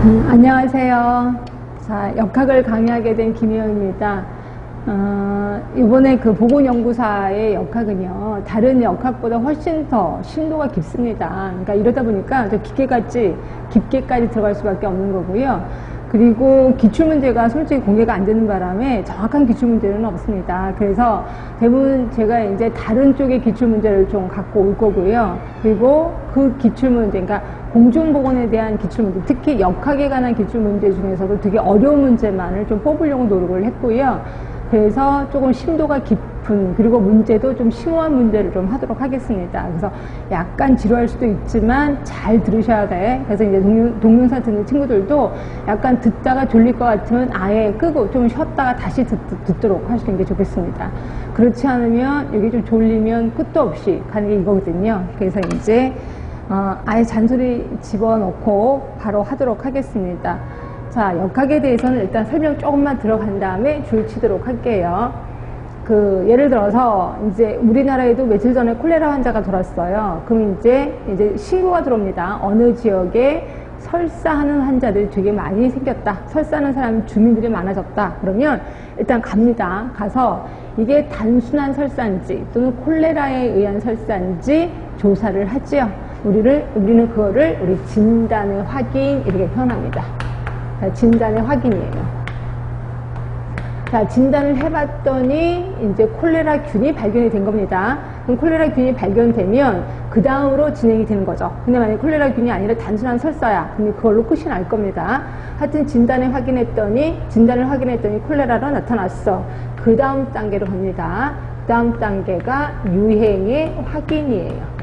안녕하세요. 자, 역학을 강의하게 된 김혜영입니다. 이번에 그 보건연구사의 역학은요, 다른 역학보다 훨씬 더 심도가 깊습니다. 그러니까 이러다 보니까 더 깊게까지 들어갈 수밖에 없는 거고요. 그리고 기출문제가 솔직히 공개가 안 되는 바람에 정확한 기출문제는 없습니다. 그래서 대부분 제가 이제 다른 쪽의 기출문제를 좀 갖고 올 거고요. 그리고 그 기출문제, 그러니까 공중보건에 대한 기출문제, 특히 역학에 관한 기출문제 중에서도 되게 어려운 문제만을 좀 뽑으려고 노력을 했고요. 그래서 조금 심도가 깊은, 그리고 문제도 좀 심오한 문제를 좀 하도록 하겠습니다. 그래서 약간 지루할 수도 있지만 잘 들으셔야 돼. 그래서 이제 동영상 듣는 친구들도 약간 듣다가 졸릴 것 같으면 아예 끄고 좀 쉬었다가 다시 듣도록 하시는 게 좋겠습니다. 그렇지 않으면 여기 좀 졸리면 끝도 없이 가는 게 이거거든요. 그래서 이제 아예 잔소리 집어넣고 바로 하도록 하겠습니다. 자, 역학에 대해서는 일단 설명 조금만 들어간 다음에 줄 치도록 할게요. 예를 들어서, 이제 우리나라에도 며칠 전에 콜레라 환자가 돌았어요. 그럼 이제 신고가 들어옵니다. 어느 지역에 설사하는 환자들이 되게 많이 생겼다. 설사하는 사람, 주민들이 많아졌다. 그러면 일단 갑니다. 가서 이게 단순한 설사인지 또는 콜레라에 의한 설사인지 조사를 하지요. 우리는 그거를 우리 진단의 확인, 이렇게 표현합니다. 자, 진단의 확인이에요. 자, 진단을 해봤더니 이제 콜레라균이 발견이 된 겁니다. 그럼 콜레라균이 발견되면 그 다음으로 진행이 되는 거죠. 근데 만약에 콜레라균이 아니라 단순한 설사야. 그럼 그걸로 끝이 날 겁니다. 하여튼 진단을 확인했더니 콜레라로 나타났어. 그 다음 단계로 갑니다. 그 다음 단계가 유행의 확인이에요.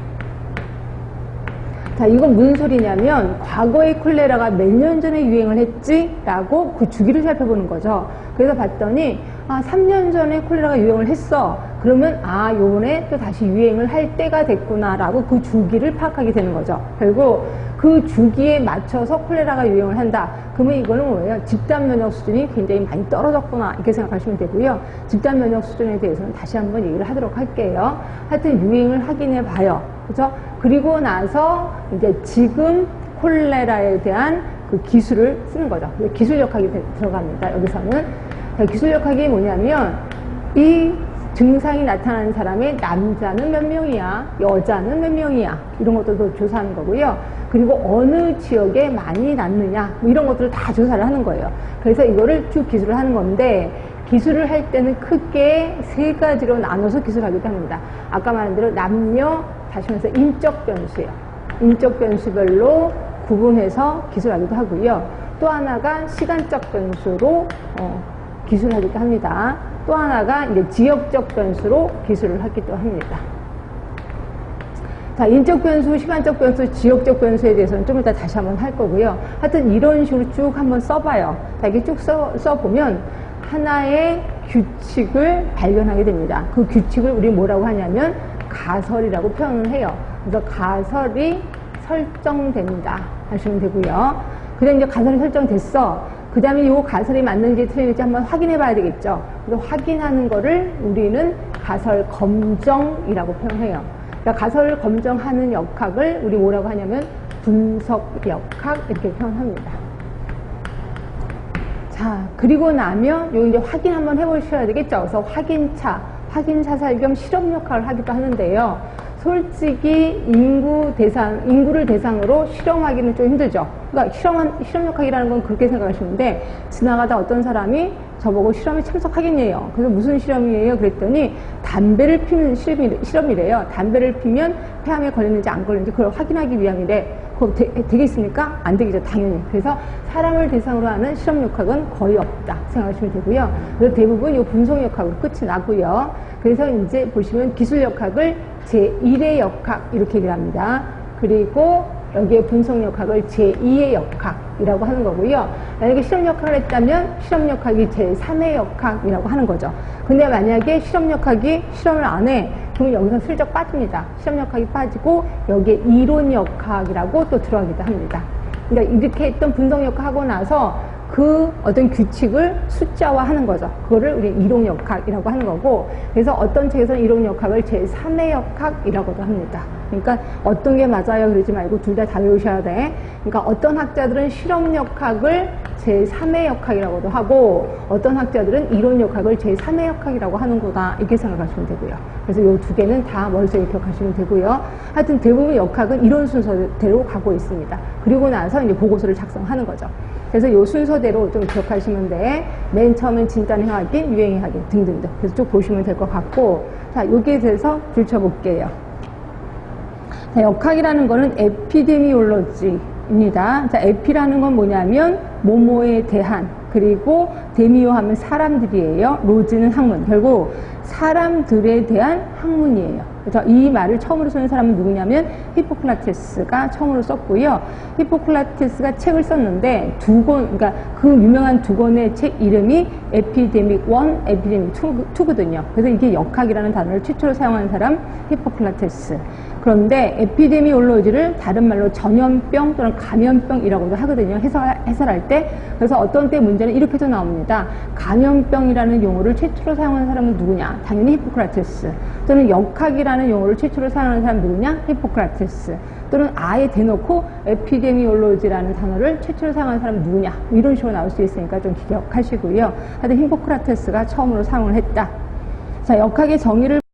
자, 이건 무슨 소리냐면 과거의 콜레라가 몇 년 전에 유행을 했지? 라고 그 주기를 살펴보는 거죠. 그래서 봤더니 3년 전에 콜레라가 유행을 했어. 그러면 요번에 또 다시 유행을 할 때가 됐구나 라고 그 주기를 파악하게 되는 거죠. 결국 그 주기에 맞춰서 콜레라가 유행을 한다. 그러면 이거는 뭐예요? 집단 면역 수준이 굉장히 많이 떨어졌구나, 이렇게 생각하시면 되고요. 집단 면역 수준에 대해서는 다시 한번 얘기를 하도록 할게요. 하여튼 유행을 확인해 봐요. 그죠? 그리고 나서 이제 지금 콜레라에 대한 그 기술을 쓰는 거죠. 기술역학이 들어갑니다. 여기서는. 기술역학이 뭐냐면 이 증상이 나타나는 사람의 남자는 몇 명이야, 여자는 몇 명이야, 이런 것들도 조사하는 거고요. 그리고 어느 지역에 많이 낳느냐, 뭐 이런 것들을 다 조사를 하는 거예요. 그래서 이거를 쭉 기술을 하는 건데, 기술을 할 때는 크게 세 가지로 나눠서 기술하기도 합니다. 아까 말한 대로 남녀, 다시 말해서 인적 변수예요. 인적 변수별로 구분해서 기술하기도 하고요. 또 하나가 시간적 변수로 기술하기도 합니다. 또 하나가 이제 지역적 변수로 기술을 하기도 합니다. 자, 인적 변수, 시간적 변수, 지역적 변수에 대해서는 좀 이따 다시 한번 할 거고요. 하여튼 이런 식으로 쭉 한번 써봐요. 자, 이렇게 쭉 써보면 하나의 규칙을 발견하게 됩니다. 그 규칙을 우리 뭐라고 하냐면 가설이라고 표현을 해요. 그래서 가설이 설정된다 하시면 되고요. 그 다음에 이제 가설이 설정됐어. 그 다음에 이 가설이 맞는지 틀린지 한번 확인해 봐야 되겠죠. 그래서 확인하는 거를 우리는 가설 검정이라고 표현해요. 그러니까 가설을 검정하는 역학을 우리 뭐라고 하냐면 분석 역학, 이렇게 표현합니다. 자, 그리고 나면 요 이제 확인 한번 해보셔야 되겠죠. 그래서 확인사살 겸 실험 역학을 하기도 하는데요. 솔직히 인구를 대상으로 실험하기는 좀 힘들죠. 그러니까 실험 역학이라는 건 그렇게 생각하시는데, 지나가다 어떤 사람이 저보고 실험에 참석하겠네요. 그래서 무슨 실험이에요? 그랬더니 담배를 피는 실험이래요. 담배를 피면 폐암에 걸렸는지 안 걸렸는지 그걸 확인하기 위함이래. 그거 되겠습니까? 안 되겠죠, 당연히. 그래서 사람을 대상으로 하는 실험 역학은 거의 없다 생각하시면 되고요. 그래서 대부분 이 분석 역학으로 끝이 나고요. 그래서 이제 보시면 기술 역학을 제1의 역학 이렇게 얘기를 합니다. 그리고 여기에 분석 역학을 제2의 역학이라고 하는 거고요. 만약에 실험 역학을 했다면 실험 역학이 제3의 역학이라고 하는 거죠. 근데 만약에 실험 역학이 실험을 안 해, 그러면 여기서 슬쩍 빠집니다. 실험 역학이 빠지고 여기에 이론 역학이라고 또 들어가기도 합니다. 그러니까 이렇게 했던 분석 역학 하고 나서 그 어떤 규칙을 숫자화하는 거죠. 그거를 우리 이론역학이라고 하는 거고, 그래서 어떤 책에서는 이론역학을 제3의 역학이라고도 합니다. 그러니까 어떤 게 맞아요 그러지 말고 둘 다 외우셔야 돼. 그러니까 어떤 학자들은 실험역학을 제3의 역학이라고도 하고, 어떤 학자들은 이론역학을 제3의 역학이라고 하는 거다, 이렇게 생각하시면 되고요. 그래서 이 두 개는 다 머릿속에 기억하시면 되고요. 하여튼 대부분 역학은 이론 순서대로 가고 있습니다. 그리고 나서 이제 보고서를 작성하는 거죠. 그래서 이 순서대로 좀 기억하시면 돼. 맨 처음엔 진단해학인, 유행학인 등등등. 그래서 쭉 보시면 될 것 같고, 자, 여기에 대해서 줄쳐볼게요. 자, 역학이라는 거는 에피데미올로지입니다. 자, 에피라는 건 뭐냐면 뭐뭐에 대한, 그리고 데미오 하면 사람들이에요. 로지는 학문. 결국 사람들에 대한 학문이에요. 그래서 이 말을 처음으로 쓰는 사람은 누구냐면 히포크라테스가 처음으로 썼고요. 히포크라테스가 책을 썼는데 두 권, 그러니까 그 유명한 두 권의 책 이름이 에피데믹 1, 에피데믹 2거든요. 그래서 이게 역학이라는 단어를 최초로 사용한 사람 히포크라테스. 그런데 에피데미올로지를 다른 말로 전염병 또는 감염병이라고도 하거든요. 해설할 때. 그래서 어떤 때 문제는 이렇게도 나옵니다. 감염병이라는 용어를 최초로 사용한 사람은 누구냐? 당연히 히포크라테스. 또는 역학이라는 용어를 최초로 사용하는 사람은 누구냐? 히포크라테스. 또는 아예 대놓고 에피데미올로지라는 단어를 최초로 사용한 사람은 누구냐? 이런 식으로 나올 수 있으니까 좀 기억하시고요. 하여튼 히포크라테스가 처음으로 사용을 했다. 자, 역학의 정의를